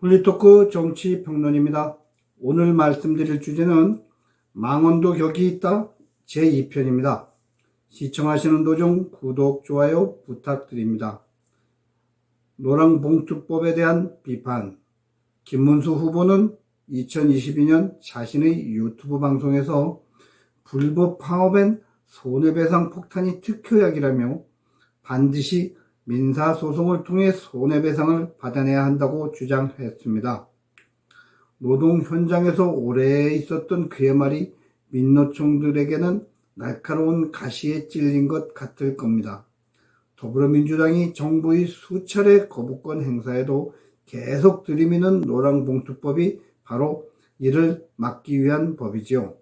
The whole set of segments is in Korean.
홀리토크 정치평론입니다. 오늘 말씀드릴 주제는 망언도 격이 있다 제2편입니다. 시청하시는 도중 구독, 좋아요 부탁드립니다. 노랑봉투법에 대한 비판. 김문수 후보는 2022년 자신의 유튜브 방송에서 불법 파업엔 손해배상 폭탄이 특효약이라며 반드시 민사소송을 통해 손해배상을 받아내야 한다고 주장했습니다. 노동 현장에서 오래 있었던 그의 말이 민노총들에게는 날카로운 가시에 찔린 것 같을 겁니다. 더불어민주당이 정부의 수차례 거부권 행사에도 계속 들이미는 노랑봉투법이 바로 이를 막기 위한 법이지요.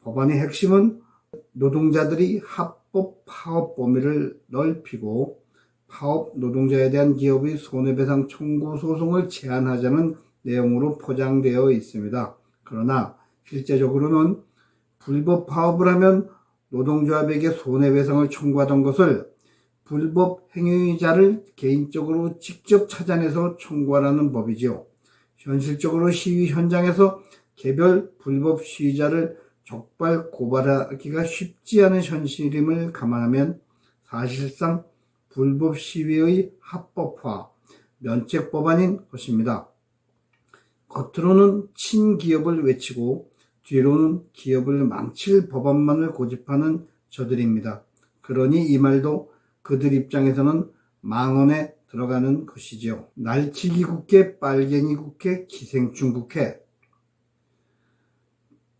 법안의 핵심은 노동자들이 합법 파업 범위를 넓히고 파업 노동자에 대한 기업의 손해배상 청구 소송을 제한하자는 내용으로 포장되어 있습니다. 그러나 실제적으로는 불법 파업을 하면 노동조합에게 손해배상을 청구하던 것을 불법 행위자를 개인적으로 직접 찾아내서 청구하라는 법이지요. 현실적으로 시위 현장에서 개별 불법 시위자를 적발 고발하기가 쉽지 않은 현실임을 감안하면 사실상 불법 시위의 합법화, 면책 법안인 것입니다. 겉으로는 친기업을 외치고 뒤로는 기업을 망칠 법안만을 고집하는 저들입니다. 그러니 이 말도 그들 입장에서는 망언에 들어가는 것이지요. 날치기 국회, 빨갱이 국회, 기생충 국회.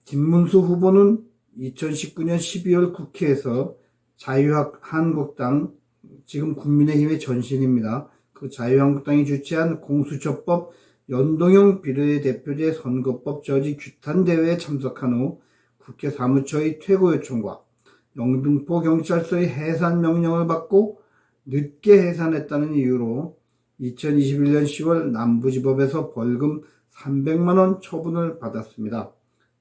김문수 후보는 2019년 12월 국회에서 자유한국당, 지금 국민의힘의 전신입니다. 그 자유한국당이 주최한 공수처법 연동형 비례대표제 선거법 저지 규탄 대회에 참석한 후 국회 사무처의 퇴거 요청과 영등포 경찰서의 해산 명령을 받고 늦게 해산했다는 이유로 2021년 10월 남부지법에서 벌금 300만 원 처분을 받았습니다.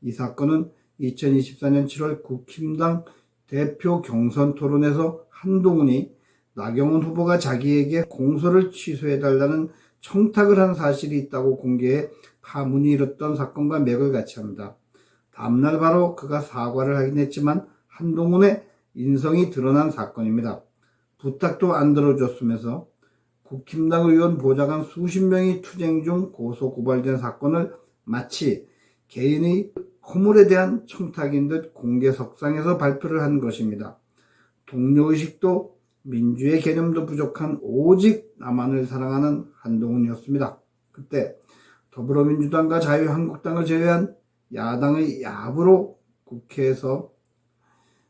이 사건은 2024년 7월 국힘당 대표 경선 토론에서 한동훈이 나경원 후보가 자기에게 공소를 취소해달라는 청탁을 한 사실이 있다고 공개해 파문이 일었던 사건과 맥을 같이 합니다. 다음날 바로 그가 사과를 하긴 했지만 한동훈의 인성이 드러난 사건입니다. 부탁도 안 들어줬으면서 국힘당 의원 보좌관 수십 명이 투쟁 중 고소 고발된 사건을 마치 개인의 허물에 대한 청탁인 듯 공개석상에서 발표를 한 것입니다. 동료의식도 민주의 개념도 부족한 오직 나만을 사랑하는 한동훈이었습니다. 그때 더불어민주당과 자유한국당을 제외한 야당의 야부로 국회에서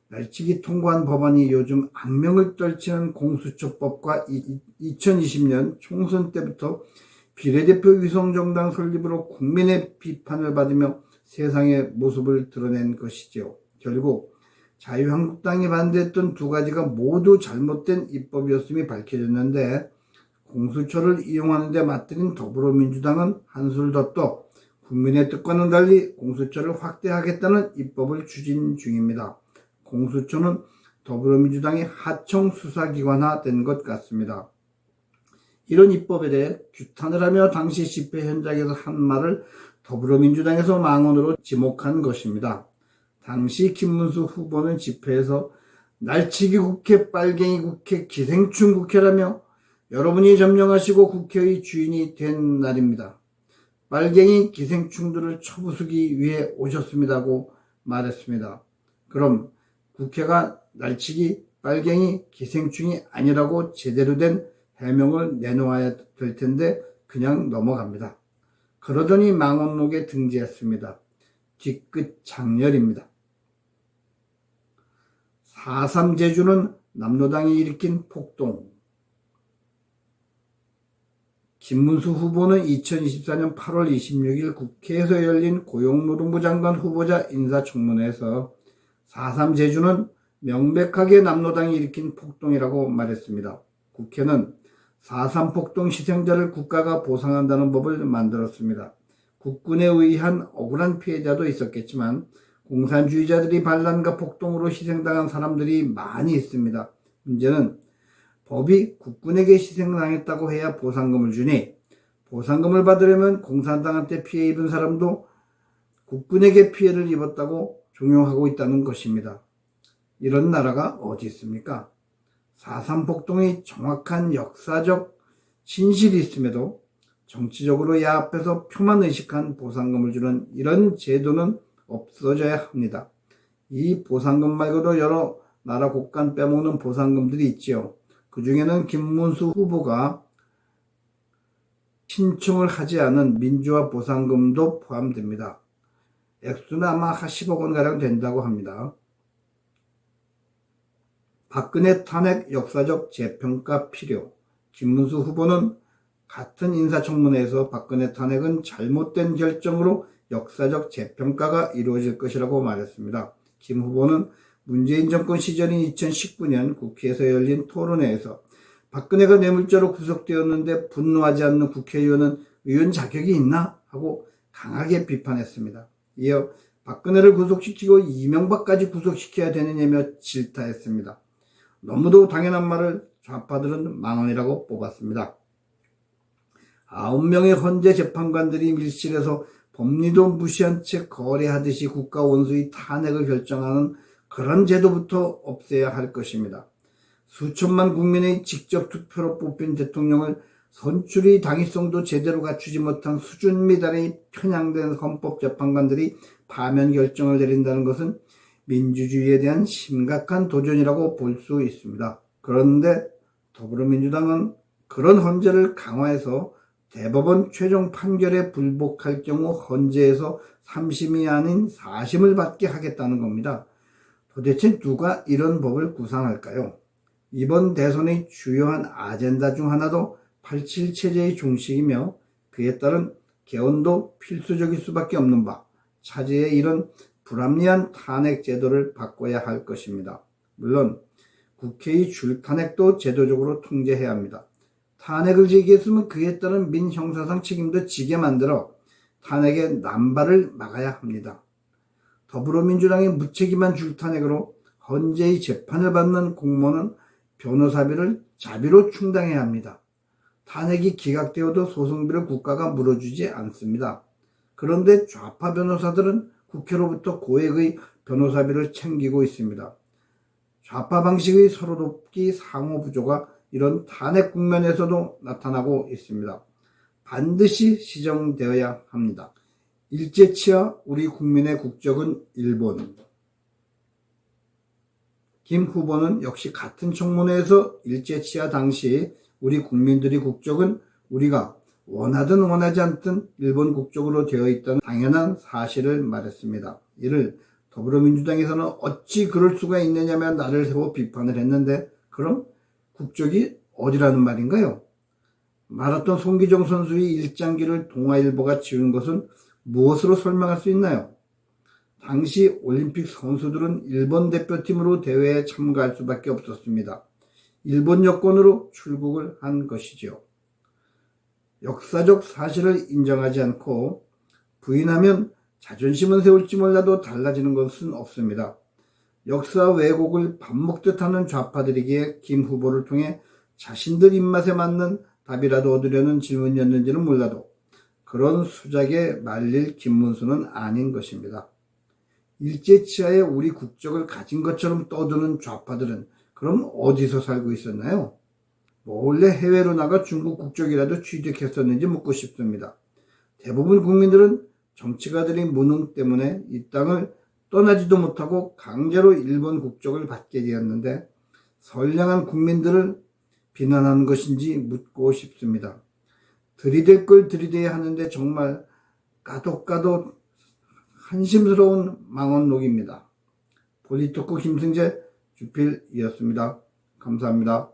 날치기 통과한 법안이 요즘 악명을 떨치는 공수처법과 2020년 총선 때부터 비례대표 위성정당 설립으로 국민의 비판을 받으며 세상의 모습을 드러낸 것이죠. 결국 자유한국당이 반대했던 두 가지가 모두 잘못된 입법이었음이 밝혀졌는데 공수처를 이용하는 데 맞들인 더불어민주당은 한술 더 떠 국민의 뜻과는 달리 공수처를 확대하겠다는 입법을 추진 중입니다. 공수처는 더불어민주당의 하청 수사기관화된 것 같습니다. 이런 입법에 대해 규탄을 하며 당시 집회 현장에서 한 말을 더불어민주당에서 망언으로 지목한 것입니다. 당시 김문수 후보는 집회에서 날치기 국회, 빨갱이 국회, 기생충 국회라며 여러분이 점령하시고 국회의 주인이 된 날입니다. 빨갱이, 기생충들을 쳐부수기 위해 오셨습니다고 말했습니다. 그럼 국회가 날치기, 빨갱이, 기생충이 아니라고 제대로 된 해명을 내놓아야 될 텐데 그냥 넘어갑니다. 그러더니 망언록에 등재했습니다. 뒤끝 장렬입니다. 4.3 제주는 남로당이 일으킨 폭동. 김문수 후보는 2024년 8월 26일 국회에서 열린 고용노동부 장관 후보자 인사청문회에서 4.3 제주는 명백하게 남로당이 일으킨 폭동이라고 말했습니다. 국회는 4.3 폭동 희생자를 국가가 보상한다는 법을 만들었습니다. 국군에 의한 억울한 피해자도 있었겠지만 공산주의자들이 반란과 폭동으로 희생당한 사람들이 많이 있습니다. 문제는 법이 국군에게 희생당했다고 해야 보상금을 주니 보상금을 받으려면 공산당한테 피해 입은 사람도 국군에게 피해를 입었다고 종용하고 있다는 것입니다. 이런 나라가 어디 있습니까? 4.3 폭동의 정확한 역사적 진실이 있음에도 정치적으로 야합해서 표만 의식한 보상금을 주는 이런 제도는 없어져야 합니다. 이 보상금 말고도 여러 나라 곳간 빼먹는 보상금들이 있지요. 그 중에는 김문수 후보가 신청을 하지 않은 민주화 보상금도 포함됩니다. 액수는 아마 10억 원가량 된다고 합니다. 박근혜 탄핵 역사적 재평가 필요. 김문수 후보는 같은 인사청문회에서 박근혜 탄핵은 잘못된 결정으로 역사적 재평가가 이루어질 것이라고 말했습니다. 김 후보는 문재인 정권 시절인 2019년 국회에서 열린 토론회에서 박근혜가 뇌물죄로 구속되었는데 분노하지 않는 국회의원은 의원 자격이 있나? 하고 강하게 비판했습니다. 이어 박근혜를 구속시키고 이명박까지 구속시켜야 되느냐며 질타했습니다. 너무도 당연한 말을 좌파들은 망언이라고 뽑았습니다. 9명의 헌재 재판관들이 밀실에서 법리도 무시한 채 거래하듯이 국가 원수의 탄핵을 결정하는 그런 제도부터 없애야 할 것입니다. 수천만 국민의 직접 투표로 뽑힌 대통령을 선출의 당위성도 제대로 갖추지 못한 수준 미달의 편향된 헌법재판관들이 파면 결정을 내린다는 것은 민주주의에 대한 심각한 도전이라고 볼 수 있습니다. 그런데 더불어민주당은 그런 헌재를 강화해서 대법원 최종 판결에 불복할 경우 헌재에서 3심이 아닌 4심을 받게 하겠다는 겁니다. 도대체 누가 이런 법을 구상할까요? 이번 대선의 주요한 아젠다 중 하나도 87 체제의 종식이며 그에 따른 개헌도 필수적일 수밖에 없는 바 차제의 이런 불합리한 탄핵 제도를 바꿔야 할 것입니다. 물론 국회의 줄탄핵도 제도적으로 통제해야 합니다. 탄핵을 제기했으면 그에 따른 민형사상 책임도 지게 만들어 탄핵의 남발을 막아야 합니다. 더불어민주당의 무책임한 줄탄핵으로 헌재의 재판을 받는 공무원은 변호사비를 자비로 충당해야 합니다. 탄핵이 기각되어도 소송비를 국가가 물어주지 않습니다. 그런데 좌파 변호사들은 국회로부터 고액의 변호사비를 챙기고 있습니다. 좌파 방식의 서로 돕기 상호 부조가 이런 탄핵 국면에서도 나타나고 있습니다. 반드시 시정되어야 합니다. 일제치하 우리 국민의 국적은 일본. 김 후보는 역시 같은 청문회에서 일제치하 당시 우리 국민들의 국적은 우리가 원하든 원하지 않든 일본 국적으로 되어 있다는 당연한 사실을 말했습니다. 이를 더불어민주당에서는 어찌 그럴 수가 있느냐며 나를 세워 비판을 했는데 그럼 국적이 어디라는 말인가요? 마라톤 송기정 선수의 일장기를 동아일보가 지은 것은 무엇으로 설명할 수 있나요? 당시 올림픽 선수들은 일본 대표팀으로 대회에 참가할 수밖에 없었습니다. 일본 여권으로 출국을 한 것이지요. 역사적 사실을 인정하지 않고 부인하면 자존심은 세울지 몰라도 달라지는 것은 없습니다. 역사 왜곡을 밥 먹듯 하는 좌파들에게 김 후보를 통해 자신들 입맛에 맞는 답이라도 얻으려는 질문이었는지는 몰라도 그런 수작에 말릴 김문수는 아닌 것입니다. 일제치하에 우리 국적을 가진 것처럼 떠드는 좌파들은 그럼 어디서 살고 있었나요? 몰래 해외로 나가 중국 국적이라도 취득했었는지 묻고 싶습니다. 대부분 국민들은 정치가들의 무능 때문에 이 땅을 떠나지도 못하고 강제로 일본 국적을 받게 되었는데 선량한 국민들을 비난하는 것인지 묻고 싶습니다. 들이댈 걸 들이대야 하는데 정말 까독 한심스러운 망언록입니다. 폴리토크 김승재 주필이었습니다. 감사합니다.